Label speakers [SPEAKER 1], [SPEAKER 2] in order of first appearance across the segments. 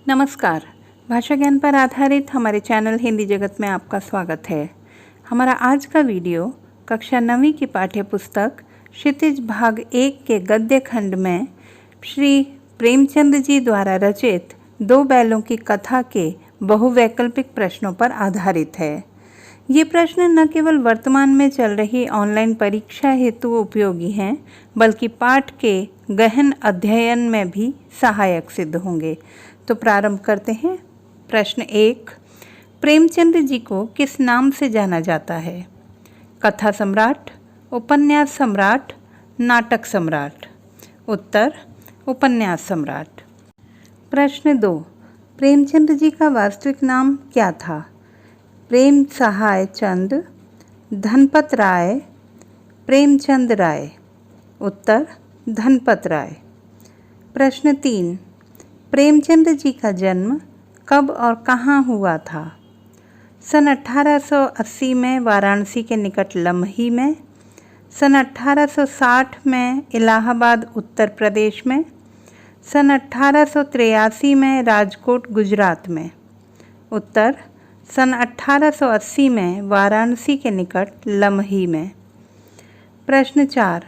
[SPEAKER 1] नमस्कार। भाषा ज्ञान पर आधारित हमारे चैनल हिंदी जगत में आपका स्वागत है। हमारा आज का वीडियो कक्षा 9वीं की पाठ्य पुस्तक क्षितिज भाग 1 के गद्य खंड में श्री प्रेमचंद जी द्वारा रचित दो बैलों की कथा के बहुवैकल्पिक प्रश्नों पर आधारित है। ये प्रश्न न केवल वर्तमान में चल रही ऑनलाइन परीक्षा हेतु उपयोगी हैं, बल्कि पाठ के गहन अध्ययन में भी सहायक सिद्ध होंगे। तो प्रारंभ करते हैं। प्रश्न 1, प्रेमचंद जी को किस नाम से जाना जाता है? कथा सम्राट, उपन्यास सम्राट, नाटक सम्राट। उत्तर, उपन्यास सम्राट। प्रश्न 2, प्रेमचंद जी का वास्तविक नाम क्या था? प्रेम सहाय चंद, धनपत राय, प्रेमचंद राय। उत्तर, धनपत राय। प्रश्न 3, प्रेमचंद जी का जन्म कब और कहाँ हुआ था? सन 1880 में वाराणसी के निकट लम्ही में, सन 1860 में इलाहाबाद उत्तर प्रदेश में, सन 1883 में राजकोट गुजरात में। उत्तर, सन 1880 में वाराणसी के निकट लम्ही में। प्रश्न 4,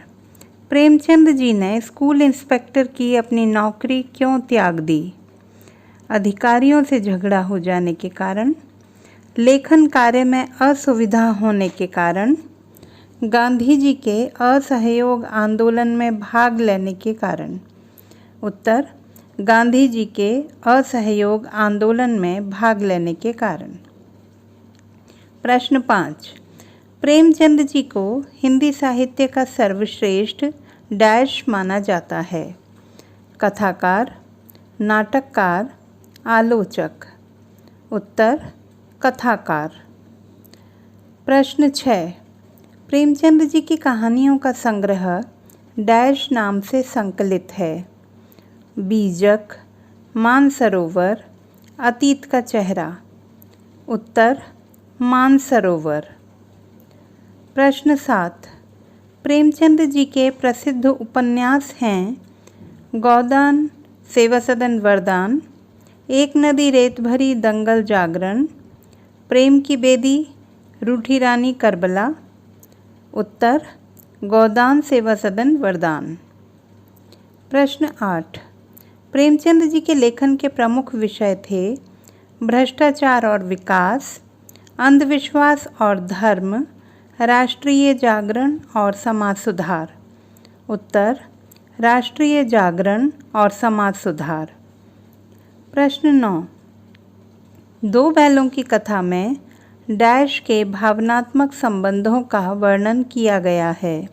[SPEAKER 1] प्रेमचंद जी ने स्कूल इंस्पेक्टर की अपनी नौकरी क्यों त्याग दी? अधिकारियों से झगड़ा हो जाने के कारण, लेखन कार्य में असुविधा होने के कारण, गांधी जी के असहयोग आंदोलन में भाग लेने के कारण। उत्तर, गांधी जी के असहयोग आंदोलन में भाग लेने के कारण। प्रश्न 5, प्रेमचंद जी को हिंदी साहित्य का सर्वश्रेष्ठ डैश माना जाता है? कथाकार, नाटककार, आलोचक। उत्तर, कथाकार। प्रश्न 6, प्रेमचंद जी की कहानियों का संग्रह डैश नाम से संकलित है? बीजक, मानसरोवर, अतीत का चेहरा। उत्तर, मानसरोवर। प्रश्न 7, प्रेमचंद जी के प्रसिद्ध उपन्यास हैं गोदान, सेवा सदन वरदान, एक नदी रेत भरी, दंगल जागरण, प्रेम की बेदी, रूठी रानी करबला। उत्तर, गोदान, सेवा सदन वरदान। प्रश्न 8, प्रेमचंद जी के लेखन के प्रमुख विषय थे भ्रष्टाचार और विकास, अंधविश्वास और धर्म, राष्ट्रीय जागरण और समाज सुधार। उत्तर, राष्ट्रीय जागरण और समाज सुधार। प्रश्न 9, दो बैलों की कथा में डैश के भावनात्मक संबंधों का वर्णन किया गया है?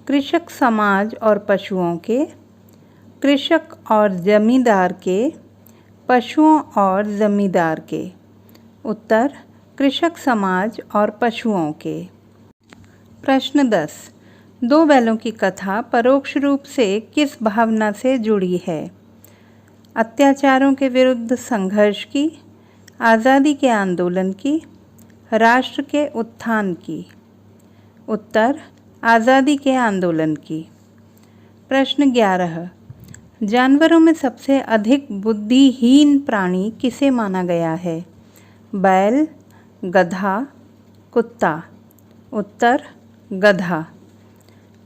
[SPEAKER 1] कृषक समाज और पशुओं के, कृषक और जमींदार के, पशुओं और जमींदार के। उत्तर, कृषक समाज और पशुओं के। प्रश्न 10, दो बैलों की कथा परोक्ष रूप से किस भावना से जुड़ी है? अत्याचारों के विरुद्ध संघर्ष की, आज़ादी के आंदोलन की, राष्ट्र के उत्थान की। उत्तर, आज़ादी के आंदोलन की। प्रश्न 11, जानवरों में सबसे अधिक बुद्धिहीन प्राणी किसे माना गया है? बैल, गधा, कुत्ता। उत्तर, गधा।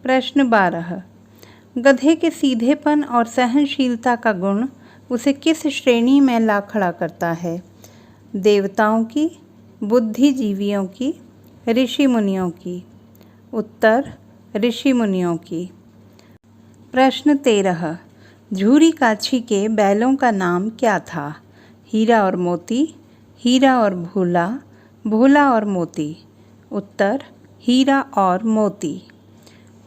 [SPEAKER 1] प्रश्न 12, गधे के सीधेपन और सहनशीलता का गुण उसे किस श्रेणी में ला खड़ा करता है? देवताओं की, बुद्धिजीवियों की, ऋषि मुनियों की। उत्तर, ऋषि मुनियों की। प्रश्न 13, झूरी काछी के बैलों का नाम क्या था? हीरा और मोती, हीरा और भोला, भोला और मोती। उत्तर, हीरा और मोती।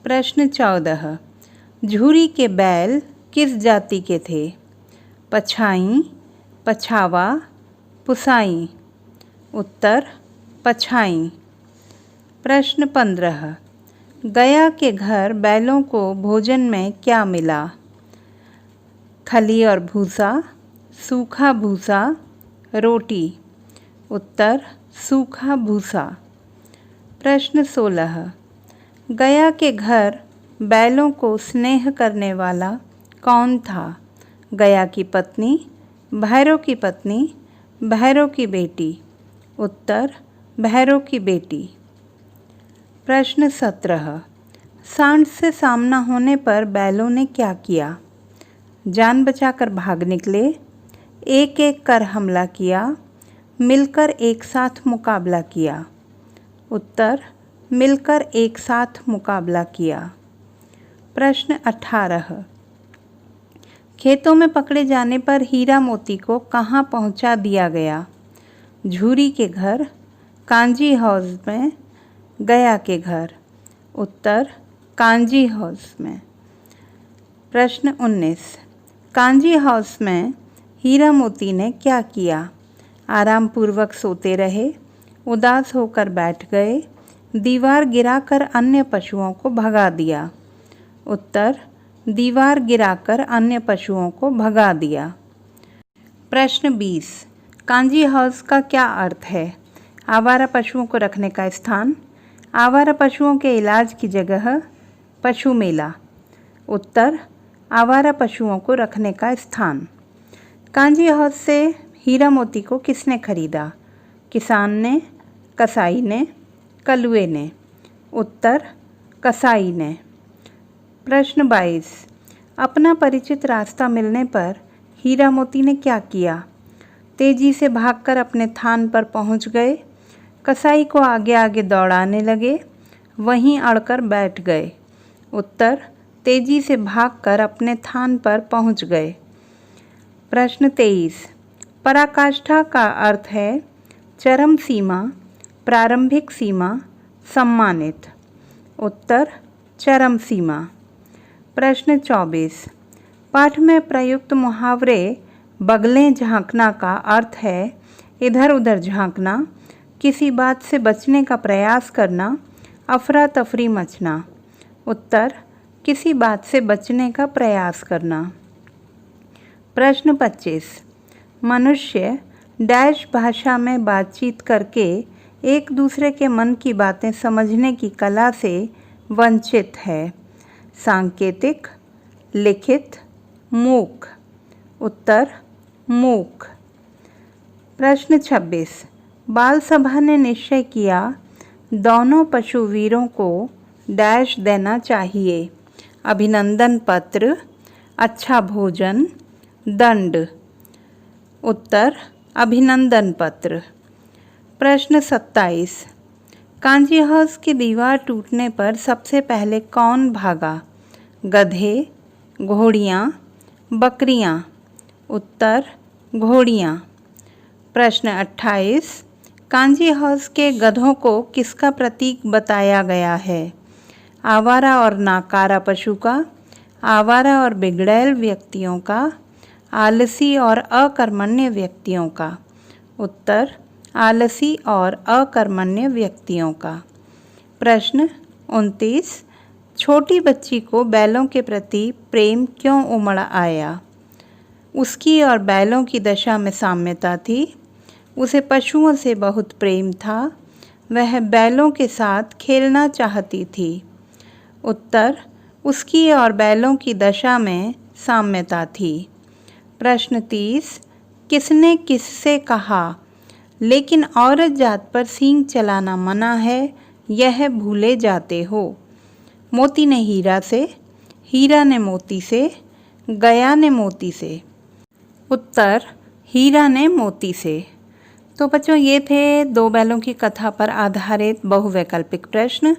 [SPEAKER 1] प्रश्न 14, झूरी के बैल किस जाति के थे? पछाई, पछावा, पुसाई। उत्तर, पछाई। प्रश्न 15, गया के घर बैलों को भोजन में क्या मिला? खली और भूसा, सूखा भूसा, रोटी। उत्तर, सूखा भूसा। प्रश्न 16, गया के घर बैलों को स्नेह करने वाला कौन था? गया की पत्नी, भैरव की पत्नी, भैरव की बेटी। उत्तर भैरव की बेटी। प्रश्न 17। सांड से सामना होने पर बैलों ने क्या किया? जान बचाकर भाग निकले, एक एक कर हमला किया, मिलकर एक साथ मुकाबला किया। उत्तर मिलकर एक साथ मुकाबला किया। प्रश्न 18। खेतों में पकड़े जाने पर हीरा मोती को कहाँ पहुँचा दिया गया? झूरी के घर, कांजी हाउस में, गया के घर। उत्तर कांजी हाउस में। प्रश्न 19। कांजी हाउस में हीरा मोती ने क्या किया? आराम पूर्वक सोते रहे, उदास होकर बैठ गए, दीवार गिराकर अन्य पशुओं को भगा दिया। उत्तर दीवार गिराकर अन्य पशुओं को भगा दिया। प्रश्न 20। कांजी हाउस का क्या अर्थ है? आवारा पशुओं को रखने का स्थान, आवारा पशुओं के इलाज की जगह, पशु मेला। उत्तर आवारा पशुओं को रखने का स्थान। कांजी हाउस से हीरा मोती को किसने खरीदा? किसान ने, कसाई ने, कलुए ने। उत्तर कसाई ने। प्रश्न 22। अपना परिचित रास्ता मिलने पर हीरा मोती ने क्या किया? तेजी से भागकर अपने थान पर पहुंच गए, कसाई को आगे आगे दौड़ाने लगे, वहीं अड़कर बैठ गए। उत्तर तेजी से भागकर अपने थान पर पहुंच गए। प्रश्न 23। पराकाष्ठा का अर्थ है चरम सीमा, प्रारंभिक सीमा, सम्मानित। उत्तर चरम सीमा। प्रश्न 24। पाठ में प्रयुक्त मुहावरे बगलें झांकना का अर्थ है इधर उधर झांकना, किसी बात से बचने का प्रयास करना, अफरा तफरी मचना। उत्तर किसी बात से बचने का प्रयास करना। प्रश्न 25। मनुष्य डैश भाषा में बातचीत करके एक दूसरे के मन की बातें समझने की कला से वंचित है। सांकेतिक, लिखित, मूक। उत्तर मूक। प्रश्न 26। बाल सभा ने निश्चय किया दोनों पशुवीरों को डैश देना चाहिए, अभिनंदन पत्र, अच्छा भोजन, दंड। उत्तर अभिनंदन पत्र। प्रश्न 27। कांजी हाउस की दीवार टूटने पर सबसे पहले कौन भागा? गधे, घोड़ियाँ, बकरियाँ। उत्तर घोड़ियाँ। प्रश्न 28। कांजी हाउस के गधों को किसका प्रतीक बताया गया है? आवारा और नाकारा पशु का, आवारा और बिगड़ैल व्यक्तियों का, आलसी और अकर्मण्य व्यक्तियों का। उत्तर आलसी और अकर्मण्य व्यक्तियों का। प्रश्न 29। छोटी बच्ची को बैलों के प्रति प्रेम क्यों उमड़ आया? उसकी और बैलों की दशा में साम्यता थी, उसे पशुओं से बहुत प्रेम था, वह बैलों के साथ खेलना चाहती थी। उत्तर उसकी और बैलों की दशा में साम्यता थी। प्रश्न 30। किसने किससे कहा लेकिन औरत जात पर सींग चलाना मना है, यह भूले जाते हो? मोती ने हीरा से, हीरा ने मोती से, गया ने मोती से। उत्तर हीरा ने मोती से। तो बच्चों ये थे दो बैलों की कथा पर आधारित बहुवैकल्पिक प्रश्न।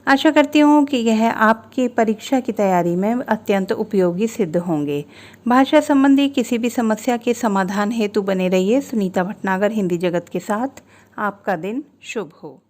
[SPEAKER 1] आशा करती हूँ कि यह आपकी परीक्षा की तैयारी में अत्यंत उपयोगी सिद्ध होंगे। भाषा संबंधी किसी भी समस्या के समाधान हेतु बने रहिए सुनीता भटनागर हिंदी जगत के साथ। आपका दिन शुभ हो।